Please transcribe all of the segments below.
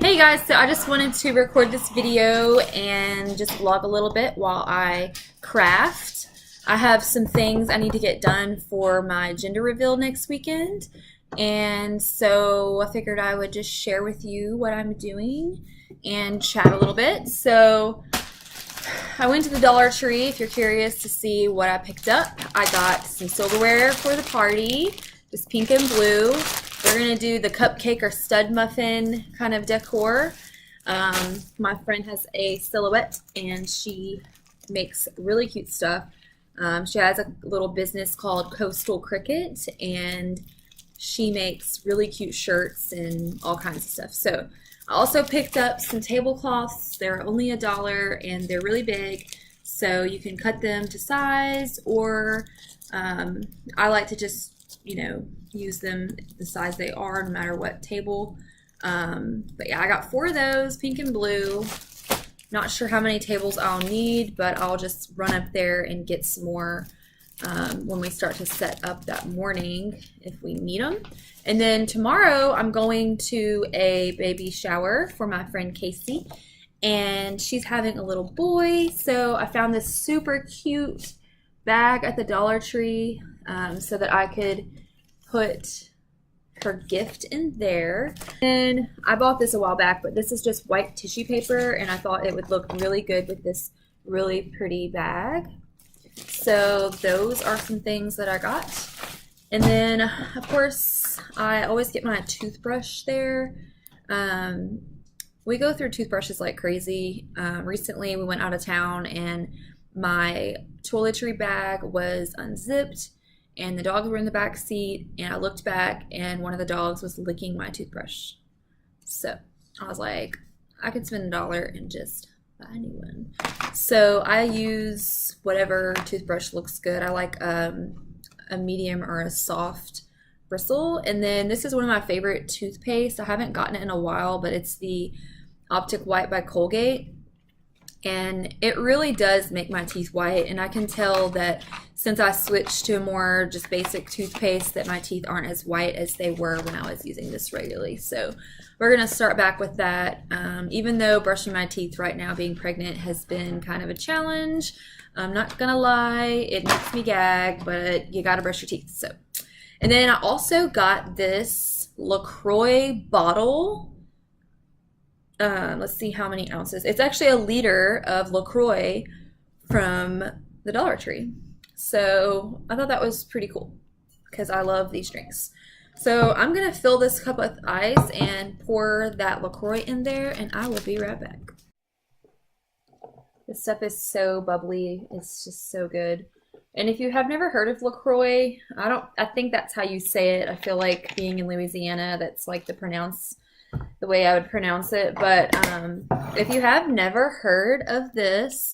Hey guys, so I just wanted to record this video and just vlog a little bit while I craft. I have some things I need to get done for my gender reveal next weekend, and so I figured I would just share with you what I'm doing and chat a little bit. So I went to the Dollar Tree if you're curious to see what I picked up. I got some silverware for the party, just pink and blue. We're going to do the cupcake or stud muffin kind of decor. My friend has a silhouette and she makes really cute stuff. She has a little business called Coastal Cricket and she makes really cute shirts and all kinds of stuff. So I also picked up some tablecloths. They're only $1 and they're really big. So you can cut them to size, or I like to just use them the size they are no matter what table. But yeah, I got 4 of those, pink and blue. Not sure how many tables I'll need, but I'll just run up there and get some more when we start to set up that morning if we need them. And then tomorrow I'm going to a baby shower for my friend Casey, and she's having a little boy. So I found this super cute bag at the Dollar Tree so that I could put her gift in there. And I bought this a while back, but this is just white tissue paper, and I thought it would look really good with this really pretty bag. So those are some things that I got. And then of course I always get my toothbrush there. We go through toothbrushes like crazy. Recently we went out of town and my toiletry bag was unzipped and the dogs were in the back seat, and I looked back and one of the dogs was licking my toothbrush. So I was like, I could spend $1 and just buy a new one. So I use whatever toothbrush looks good. I like a medium or a soft bristle. And then this is one of my favorite toothpaste. I haven't gotten it in a while, but it's the Optic White by Colgate. And it really does make my teeth white, and I can tell that since I switched to a more just basic toothpaste that my teeth aren't as white as they were when I was using this regularly. So we're going to start back with that. Even though brushing my teeth right now, being pregnant, has been kind of a challenge, I'm not going to lie, it makes me gag, but you got to brush your teeth. So, and then I also got this LaCroix bottle. Let's see how many ounces. It's actually 1 liter of LaCroix from the Dollar Tree. So I thought that was pretty cool because I love these drinks. So I'm going to fill this cup with ice and pour that LaCroix in there, and I will be right back. This stuff is so bubbly. It's just so good. And if you have never heard of LaCroix, I think that's how you say it. I feel like being in Louisiana, that's like the way I would pronounce it. But if you have never heard of this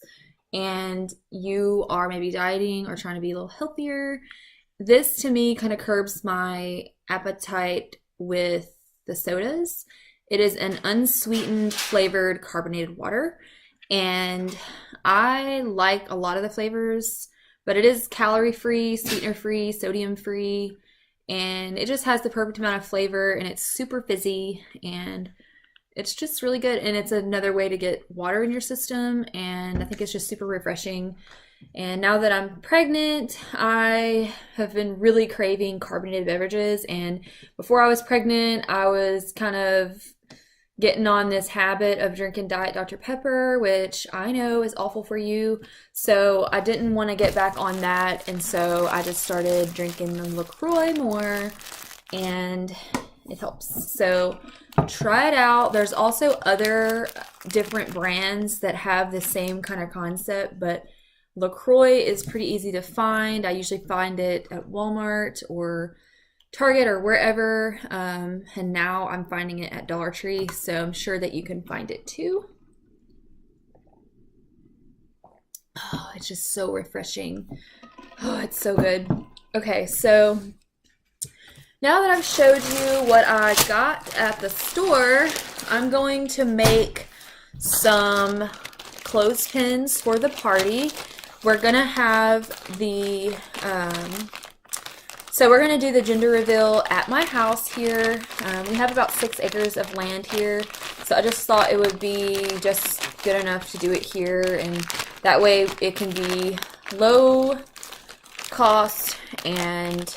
and you are maybe dieting or trying to be a little healthier, this to me kind of curbs my appetite with the sodas. It is an unsweetened flavored carbonated water, and I like a lot of the flavors, but it is calorie free, sweetener free, sodium free, and it just has the perfect amount of flavor, and it's super fizzy, and it's just really good. And it's another way to get water in your system, and I think it's just super refreshing. And now that I'm pregnant, I have been really craving carbonated beverages, and before I was pregnant, I was kind of getting on this habit of drinking Diet Dr. Pepper, which I know is awful for you. So I didn't want to get back on that, and so I just started drinking the LaCroix more, and it helps. So try it out. There's also other different brands that have the same kind of concept, but LaCroix is pretty easy to find. I usually find it at Walmart or Target or wherever, and now I'm finding it at Dollar Tree, so I'm sure that you can find it too. Oh, it's just so refreshing. Oh, it's so good. Okay, so now that I've showed you what I got at the store, I'm going to make some clothespins for the party. We're gonna have the So we're going to do the gender reveal at my house here. We have about 6 acres of land here, So I just thought it would be just good enough to do it here, and that way it can be low cost, and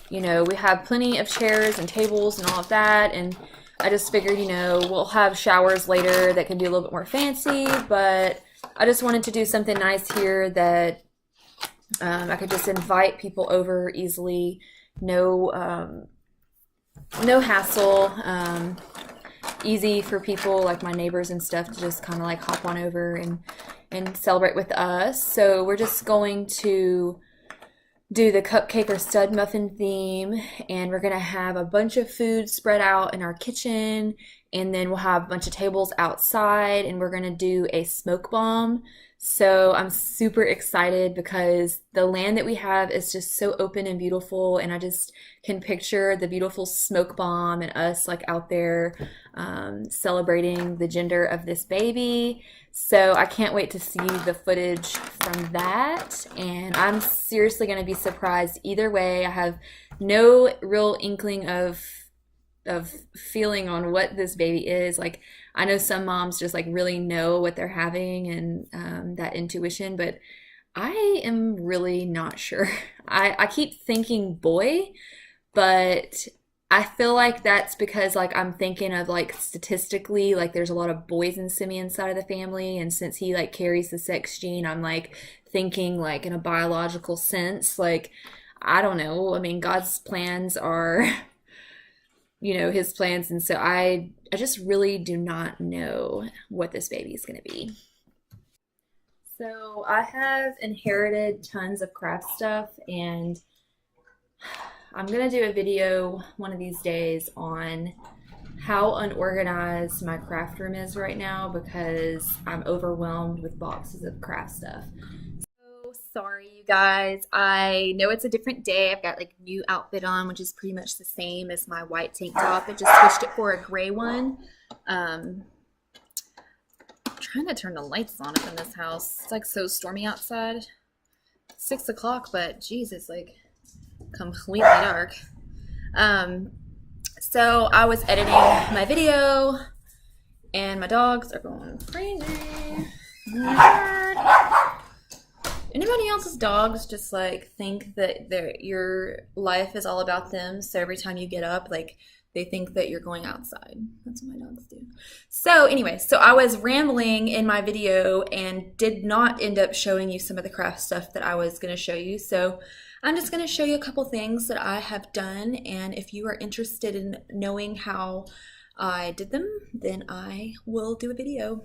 you know, we have plenty of chairs and tables and all of that, and I just figured, you know, we'll have showers later that can be a little bit more fancy, but I just wanted to do something nice here that I could just invite people over easily, no no hassle, easy for people like my neighbors and stuff to just kind of like hop on over and celebrate with us. So we're just going to do the cupcake or stud muffin theme, and we're gonna have a bunch of food spread out in our kitchen, and then we'll have a bunch of tables outside, and we're gonna do a smoke bomb. So I'm super excited because the land that we have is just so open and beautiful, and I just can picture the beautiful smoke bomb and us like out there celebrating the gender of this baby. So I can't wait to see the footage from that, and I'm seriously going to be surprised either way. I have no real inkling of feeling on what this baby is. Like, I know some moms just like really know what they're having, and that intuition, but I am really not sure. I keep thinking boy, but I feel like that's because like I'm thinking of like statistically like there's a lot of boys in Simeon's side of the family, and since he like carries the sex gene, I'm like thinking like in a biological sense. Like, I don't know. I mean, God's plans are you know, his plans, and so I just really do not know what this baby is going to be. So I have inherited tons of craft stuff, and I'm gonna do a video one of these days on how unorganized my craft room is right now because I'm overwhelmed with boxes of craft stuff. So sorry, you guys. I know it's a different day. I've got like new outfit on, which is pretty much the same as my white tank top. I just switched it for a gray one. I'm trying to turn the lights on up in this house. It's like so stormy outside. It's 6 o'clock, but geez, it's like completely dark. So I was editing my video, and my dogs are going crazy. Anybody else's dogs just like think that your life is all about them, so every time you get up, like they think that you're going outside. That's what my dogs do. So anyway, so I was rambling in my video and did not end up showing you some of the craft stuff that I was going to show you. So I'm just going to show you a couple things that I have done, and if you are interested in knowing how I did them, then I will do a video.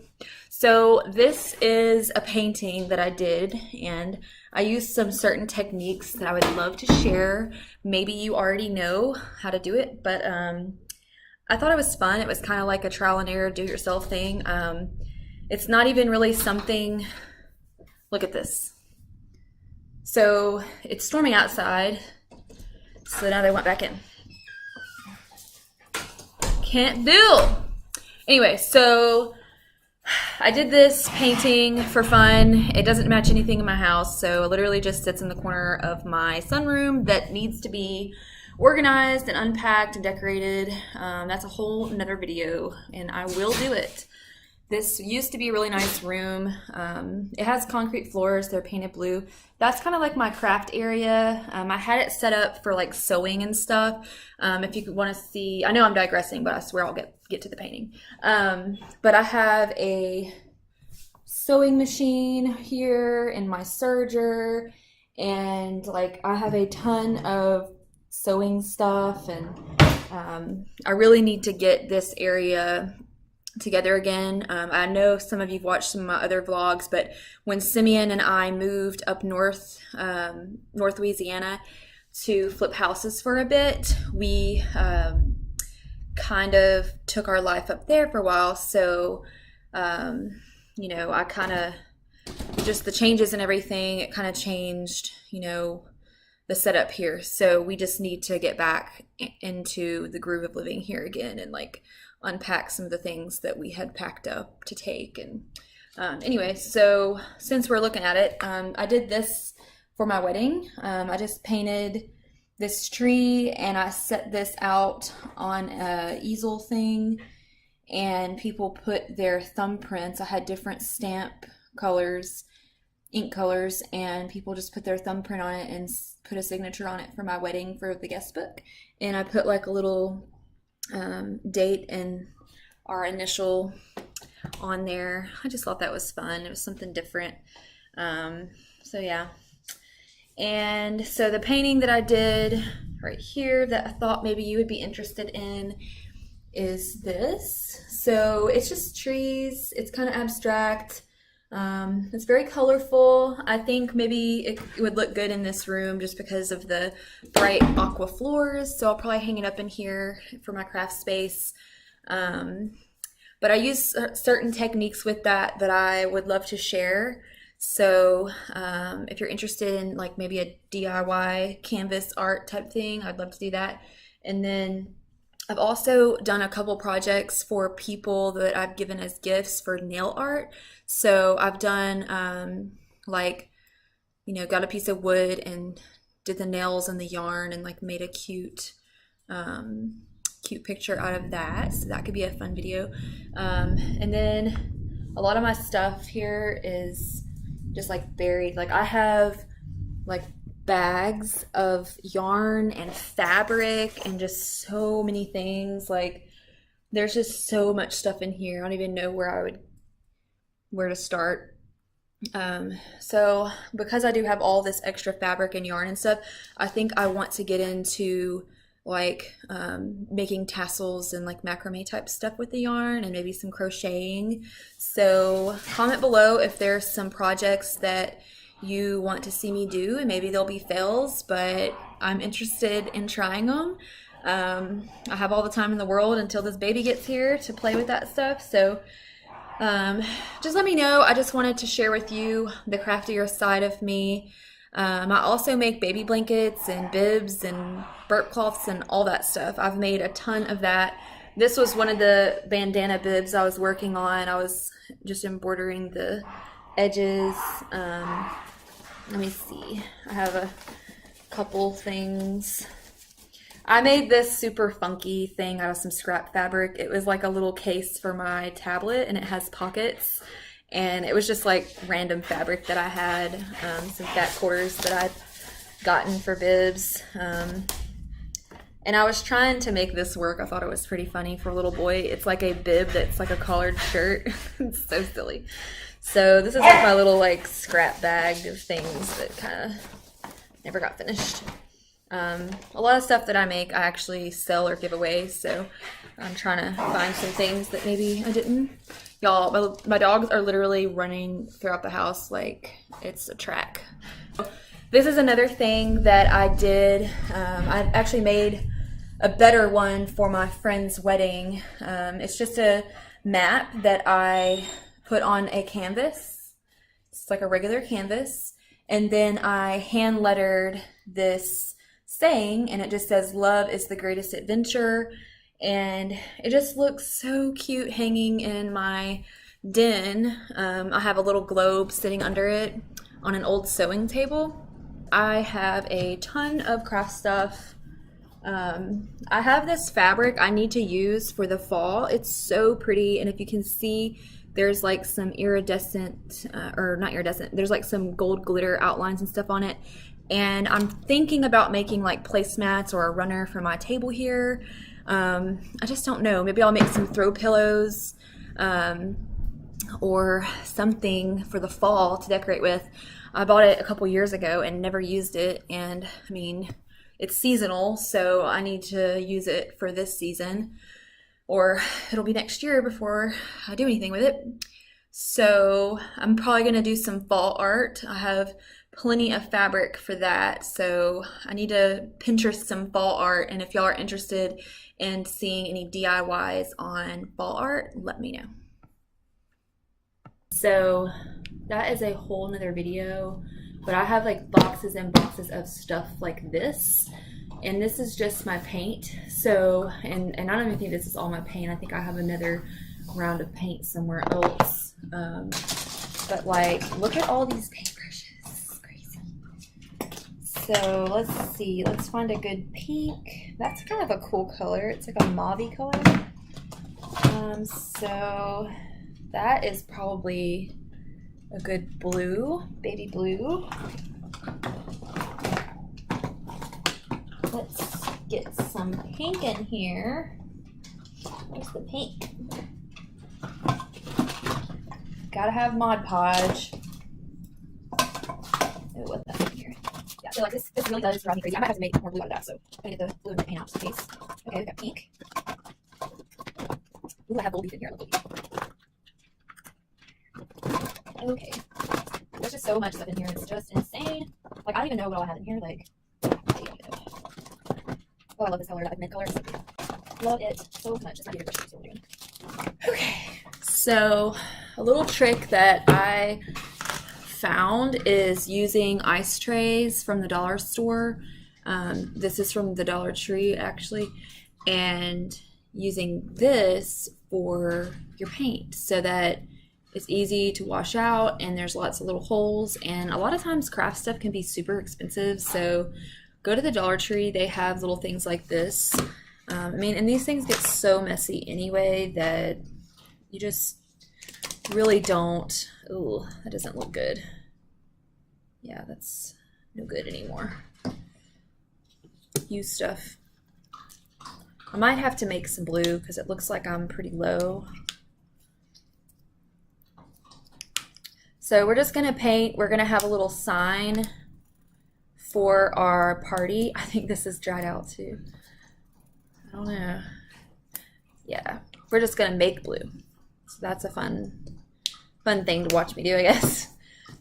So this is a painting that I did, and I used some certain techniques that I would love to share. Maybe you already know how to do it, but I thought it was fun. It was kind of like a trial and error do-it-yourself thing. It's not even really something, look at this. So it's storming outside, so now they went back in. Can't do. Anyway, so I did this painting for fun. It doesn't match anything in my house, so it literally just sits in the corner of my sunroom that needs to be organized and unpacked and decorated. That's a whole another video, and I will do it. This used to be a really nice room. It has concrete floors. They're painted blue. That's kind of like my craft area. I had it set up for like sewing and stuff. If you want to see, I know I'm digressing, but I swear I'll get to the painting. But I have a sewing machine here and my serger, and like I have a ton of sewing stuff, and I really need to get this area together again. I know some of you've watched some of my other vlogs, but when Simeon and I moved up north Louisiana to flip houses for a bit, we kind of took our life up there for a while. So you know, I kind of just the changes and everything, it kind of changed, you know, the setup here. So we just need to get back into the groove of living here again and like unpack some of the things that we had packed up to take. And anyway, so since we're looking at it, I did this for my wedding. I just painted this tree and I set this out on a easel thing, and people put their thumbprints. I had different stamp colors, ink colors, and people just put their thumbprint on it and put a signature on it for my wedding for the guest book. And I put like a little date and our initial on there. I just thought that was fun. It was something different. So yeah. And so the painting that I did right here that I thought maybe you would be interested in is this. So it's just trees. It's kind of abstract. It's very colorful. I think maybe it would look good in this room just because of the bright aqua floors. So I'll probably hang it up in here for my craft space. But I use certain techniques with that I would love to share. So if you're interested in like maybe a DIY canvas art type thing, I'd love to do that. And then I've also done a couple projects for people that I've given as gifts for nail art. So I've done like, you know, got a piece of wood and did the nails and the yarn and like made a cute picture out of that. So that could be a fun video. And then a lot of my stuff here is just like buried. Like I have like bags of yarn and fabric and just so many things. Like there's just so much stuff in here. I don't even know where to start. So because I do have all this extra fabric and yarn and stuff, I think I want to get into like making tassels and like macrame type stuff with the yarn and maybe some crocheting. So comment below if there's some projects that you want to see me do, and maybe there'll be fails, but I'm interested in trying them. I have all the time in the world until this baby gets here to play with that stuff. So just let me know. I just wanted to share with you the craftier side of me. I also make baby blankets and bibs and burp cloths and all that stuff. I've made a ton of that. This was one of the bandana bibs I was working on. I was just embroidering the edges. Let me see. I have a couple things. I made this super funky thing out of some scrap fabric. It was like a little case for my tablet, and it has pockets. And it was just like random fabric that I had, some fat quarters that I'd gotten for bibs. And I was trying to make this work. I thought it was pretty funny for a little boy. It's like a bib that's like a collared shirt. It's so silly. So this is like my little like scrap bag of things that kind of never got finished. A lot of stuff that I make I actually sell or give away. So I'm trying to find some things that maybe I didn't. Y'all, my dogs are literally running throughout the house like it's a track. This is another thing that I did. I actually made a better one for my friend's wedding. It's just a map that I put on a canvas. It's like a regular canvas. And then I hand lettered this saying, and it just says, "Love is the greatest adventure." And it just looks so cute hanging in my den. I have a little globe sitting under it on an old sewing table. I have a ton of craft stuff. I have this fabric I need to use for the fall. It's so pretty, and if you can see, there's like some iridescent, or not iridescent, there's like some gold glitter outlines and stuff on it. And I'm thinking about making like placemats or a runner for my table here. I just don't know. Maybe I'll make some throw pillows or something for the fall to decorate with. I bought it a couple years ago and never used it. And I mean, it's seasonal, so I need to use it for this season, or it'll be next year before I do anything with it. So I'm probably going to do some fall art. I have plenty of fabric for that, so I need to Pinterest some fall art, and if y'all are interested in seeing any DIYs on fall art, let me know. So that is a whole nother video, but I have like boxes and boxes of stuff like this, and this is just my paint. So and I don't even think this is all my paint. I think I have another round of paint somewhere else, but like look at all these paintbrushes. So let's see, let's find a good pink. That's kind of a cool color. It's like a mauvey color. So that is probably a good blue, baby blue. Let's get some pink in here. Where's the pink? Gotta have Mod Podge. Oh, what's that in here? Yeah, so like this really does drive me crazy. I might have to make more blue out of that, so I'm gonna get the blue and paint out just in case. Okay, we got pink. Ooh, I have gold leaf in here. I love gold leaf. Okay. There's just so much stuff in here. It's just insane. Like, I don't even know what all I have in here. Like, I don't even know. Oh, I love this color. That mint color. It's so pretty. Love it so much. It's not even a brush. What we're doing. Okay. So, a little trick that I found is using ice trays from the dollar store. This is from the Dollar Tree, actually. And using this for your paint so that it's easy to wash out and there's lots of little holes, and a lot of times craft stuff can be super expensive, so go to the Dollar Tree. They have little things like this. I mean, and these things get so messy anyway that you just really don't. Ooh, that doesn't look good. Yeah, that's no good anymore. Use stuff. I might have to make some blue because it looks like I'm pretty low. So we're just gonna paint. We're gonna have a little sign for our party. I think this is dried out too. I don't know. Yeah, we're just gonna make blue. So that's a fun thing to watch me do, I guess.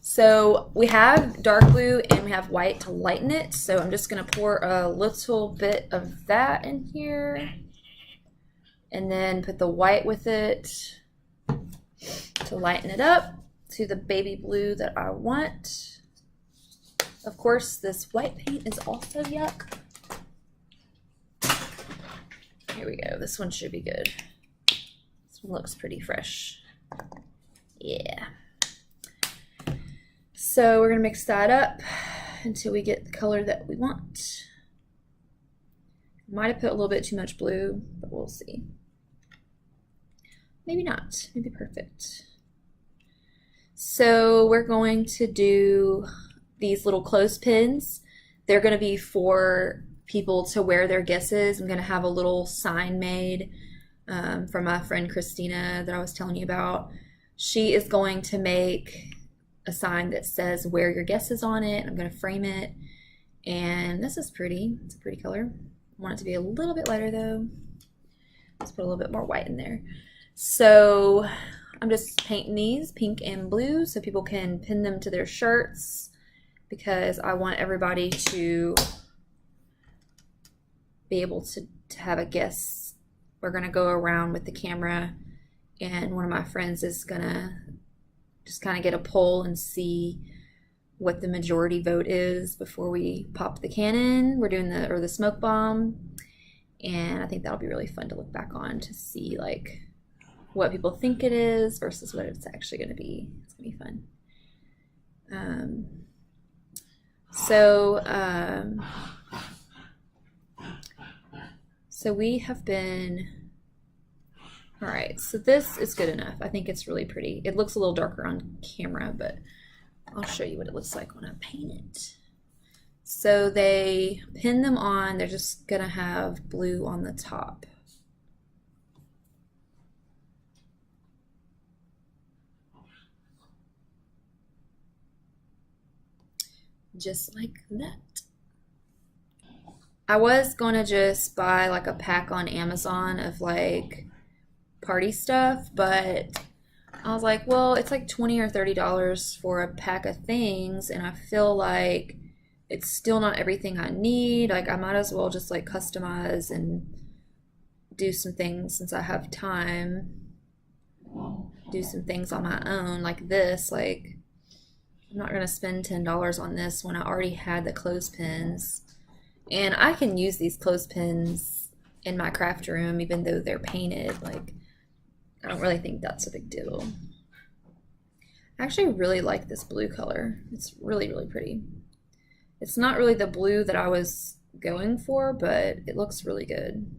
So we have dark blue and we have white to lighten it. So I'm just gonna pour a little bit of that in here and then put the white with it to lighten it up to the baby blue that I want. Of course, this white paint is also yuck. Here we go. This one should be good. This one looks pretty fresh. Yeah. So we're gonna mix that up until we get the color that we want. Might have put a little bit too much blue, but we'll see. Maybe not. Maybe perfect. So we're going to do these little clothespins. They're going to be for people to wear their guesses. I'm going to have a little sign made from my friend Christina that I was telling you about. She is going to make a sign that says wear your guesses on it. I'm going to frame it. And this is pretty. It's a pretty color. I want it to be a little bit lighter though. Let's put a little bit more white in there. So I'm just painting these pink and blue so people can pin them to their shirts because I want everybody to be able to have a guess. We're going to go around with the camera and one of my friends is going to just kind of get a poll and see what the majority vote is before we pop the cannon. We're doing the smoke bomb, and I think that'll be really fun to look back on to see like what people think it is versus what it's actually going to be. It's going to be fun. So we have been, all right, so this is good enough. I think it's really pretty. It looks a little darker on camera, but I'll show you what it looks like when I paint it. So they pin them on, they're just gonna have blue on the top. Just like that. I was gonna just buy like a pack on Amazon of like party stuff, but I was like, well, it's like $20 or $30 for a pack of things, and I feel like it's still not everything I need. Like I might as well just like customize and do some things since I have time. Do some things on my own like this. Like I'm not gonna spend $10 on this when I already had the clothespins. And I can use these clothespins in my craft room even though they're painted. Like I don't really think that's a big deal. I actually really like this blue color. It's really, really pretty. It's not really the blue that I was going for, but it looks really good.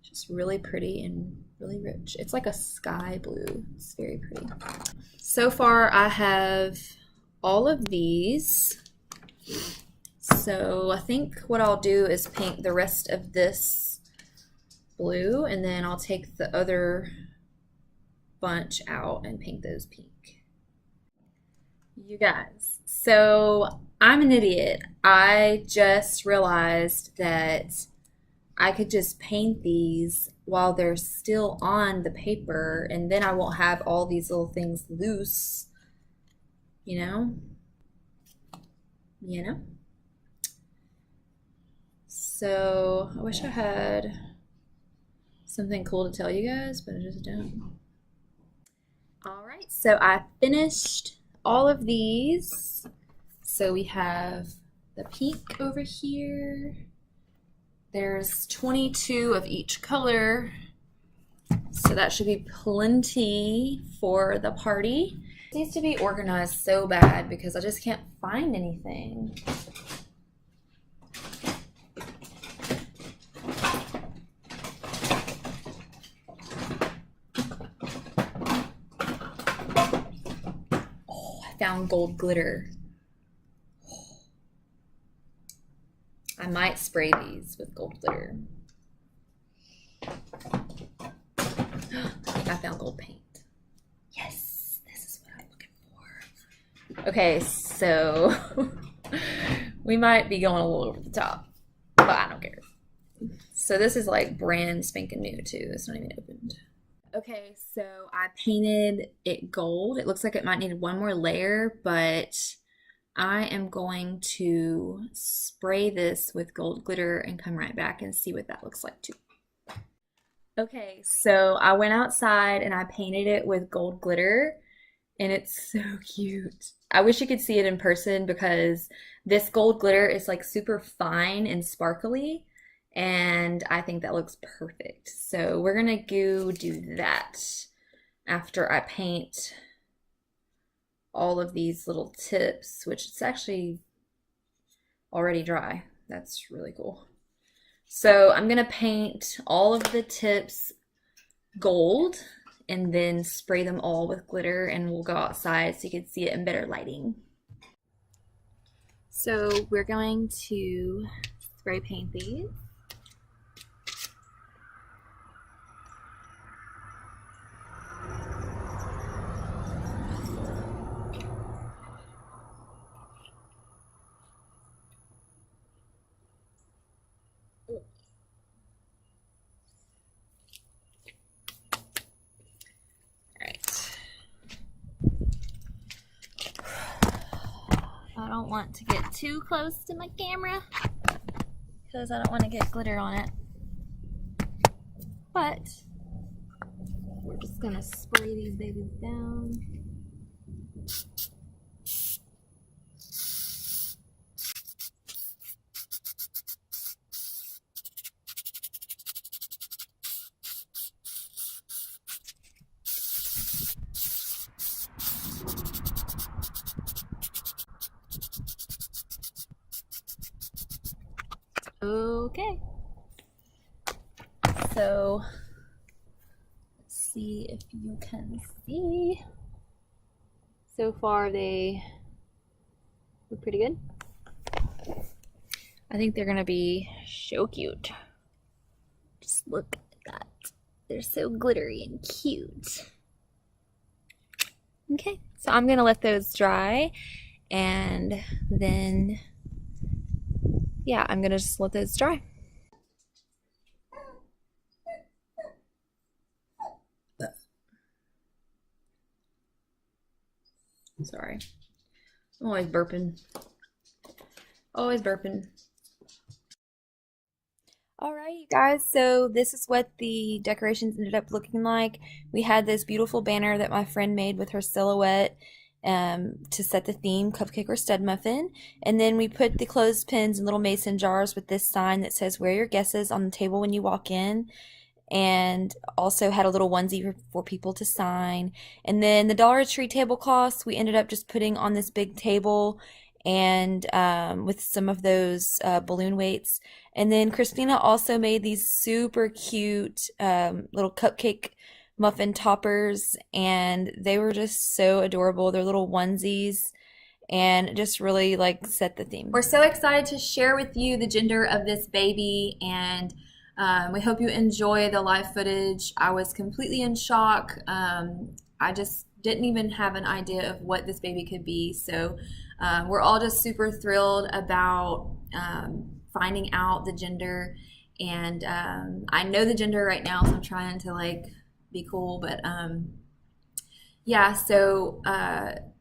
Just really pretty and really really rich. It's like a sky blue. It's very pretty. So far I have all of these. So I think what I'll do is paint the rest of this blue, and then I'll take the other bunch out and paint those pink. You guys, so I'm an idiot. I just realized that I could just paint these while they're still on the paper, and then I won't have all these little things loose, you know? You know? So I wish I had something cool to tell you guys, but I just don't. All right, so I finished all of these. So we have the pink over here. There's 22 of each color, so that should be plenty for the party. It needs to be organized so bad because I just can't find anything. Oh, I found gold glitter. I might spray these with gold glitter. I think I found gold paint. Yes, this is what I'm looking for. Okay, so we might be going a little over the top, but I don't care. So this is like brand spanking new too. It's not even opened. Okay, so I painted it gold. It looks like it might need one more layer, but I am going to spray this with gold glitter and come right back and see what that looks like too. Okay, so I went outside and I painted it with gold glitter, and it's so cute. I wish you could see it in person because this gold glitter is like super fine and sparkly, and I think that looks perfect. So we're gonna go do that after I paint all of these little tips, which it's actually already dry. That's really cool. So I'm gonna paint all of the tips gold and then spray them all with glitter, and we'll go outside so you can see it in better lighting. So we're going to spray paint these. I don't want to get too close to my camera because I don't want to get glitter on it. But we're just gonna spray these babies down. Okay, so let's see if you can see. So far they look pretty good. I think they're gonna be so cute. Just look at that. They're so glittery and cute. Okay, so I'm gonna let those dry, and then yeah, I'm gonna just let those dry. Sorry. I'm always burping. Always burping. Alright, you guys, so this is what the decorations ended up looking like. We had this beautiful banner that my friend made with her silhouette to set the theme, cupcake or stud muffin. And then we put the clothespins in little mason jars with this sign that says "Wear your guesses" on the table when you walk in. And also had a little onesie for people to sign. And then the Dollar Tree tablecloths we ended up just putting on this big table, and with some of those balloon weights. And then Christina also made these super cute little cupcake muffin toppers, and they were just so adorable. They're little onesies and just really like set the theme. We're so excited to share with you the gender of this baby, and we hope you enjoy the live footage. I was completely in shock. I just didn't even have an idea of what this baby could be. So we're all just super thrilled about finding out the gender. And I know the gender right now, so I'm trying to like be cool. But yeah, so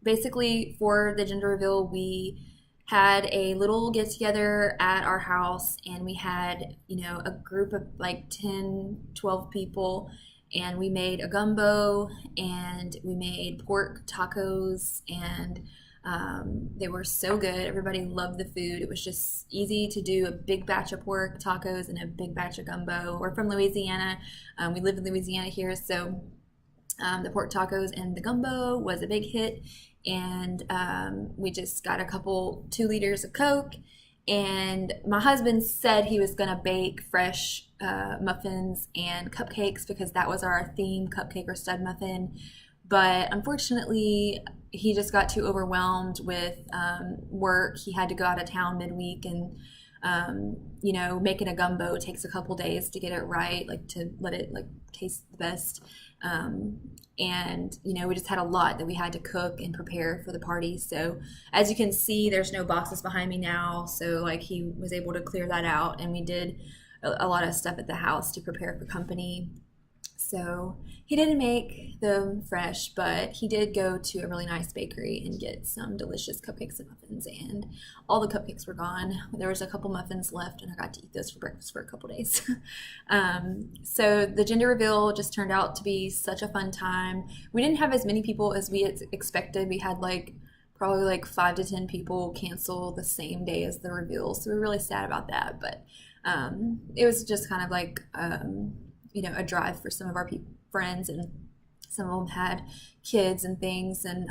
basically for the gender reveal, we had a little get together at our house, and we had, you know, a group of like 10, 12 people, and we made a gumbo and we made pork tacos, and they were so good. Everybody loved the food. It was just easy to do a big batch of pork tacos and a big batch of gumbo. We're from Louisiana. We live in Louisiana here, so the pork tacos and the gumbo was a big hit, and we just got a couple 2 liters of Coke, and my husband said he was gonna bake fresh muffins and cupcakes because that was our theme, cupcake or stud muffin, but unfortunately he just got too overwhelmed with work. He had to go out of town midweek, and you know, making a gumbo takes a couple days to get it right, like to let it like taste the best. And you know, we just had a lot that we had to cook and prepare for the party. So as you can see, there's no boxes behind me now, so like he was able to clear that out, and we did a lot of stuff at the house to prepare for company. So he didn't make them fresh, but he did go to a really nice bakery and get some delicious cupcakes and muffins, and all the cupcakes were gone. There was a couple muffins left, and I got to eat those for breakfast for a couple days. So the gender reveal just turned out to be such a fun time. We didn't have as many people as we had expected. We had like probably like 5 to 10 people cancel the same day as the reveal, so we were really sad about that, but it was just kind of like you know, a drive for some of our friends, and some of them had kids and things, and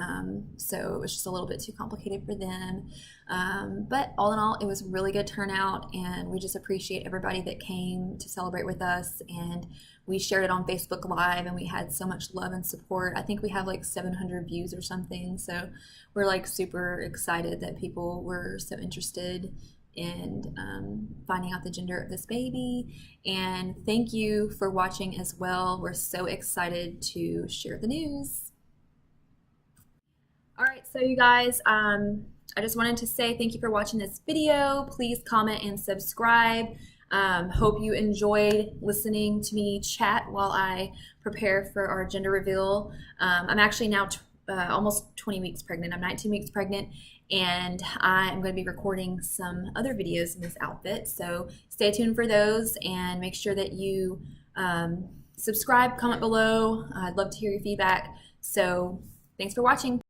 so it was just a little bit too complicated for them. But all in all, it was a really good turnout, and we just appreciate everybody that came to celebrate with us. And we shared it on Facebook Live, and we had so much love and support. I think we have like 700 views or something, so we're like super excited that people were so interested in finding out the gender of this baby. And thank you for watching as well. We're so excited to share the news. All right, so you guys, I just wanted to say thank you for watching this video. Please comment and subscribe. Hope you enjoyed listening to me chat while I prepare for our gender reveal. I'm actually now almost 20 weeks pregnant. I'm 19 weeks pregnant, and I'm going to be recording some other videos in this outfit, so stay tuned for those, and make sure that you subscribe, comment below. I'd love to hear your feedback. So thanks for watching.